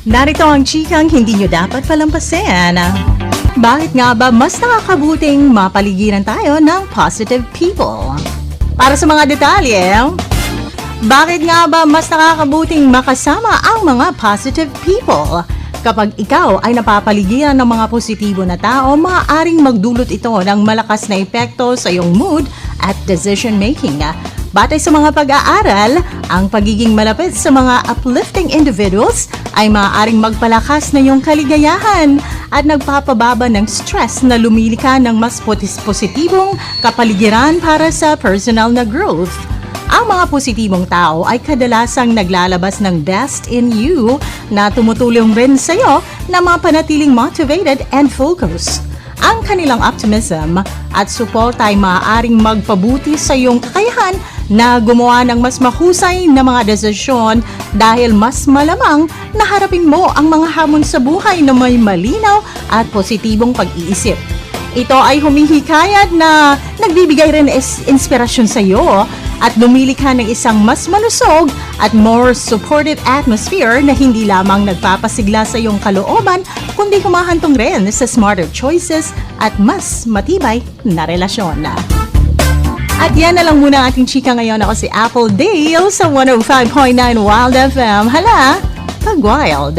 Narito ang chikang hindi nyo dapat palampasin. Bakit nga ba mas nakakabuting mapaligiran tayo ng positive people? Para sa mga detalye, bakit nga ba mas nakakabuting makasama ang mga positive people? Kapag ikaw ay napapaligiran ng mga positibo na tao, maaaring magdulot ito ng malakas na epekto sa iyong mood at decision making. Batay sa mga pag-aaral, ang pagiging malapit sa mga uplifting individuals ay maaaring magpalakas na iyong kaligayahan at nagpapababa ng stress na lumilika ng mas positibong kapaligiran para sa personal na growth. Ang mga positibong tao ay kadalasang naglalabas ng best in you na tumutulong rin sa iyo na mapanatiling motivated and focused. Ang kanilang optimism at support ay maaaring magpabuti sa iyong kakayahan na gumawa ng mas mahusay na mga desisyon dahil mas malamang na harapin mo ang mga hamon sa buhay na may malinaw at positibong pag-iisip. Ito ay humihikayat na nagbibigay rin inspirasyon sa iyo at lumili ka ng isang mas malusog at more supportive atmosphere na hindi lamang nagpapasigla sa iyong kalooban kundi humahantong rin sa smarter choices at mas matibay na relasyon. At yan na lang muna ang ating chika ngayon. Ako si Apple Dale sa 105.9 Wild FM. Hala, pag-wild!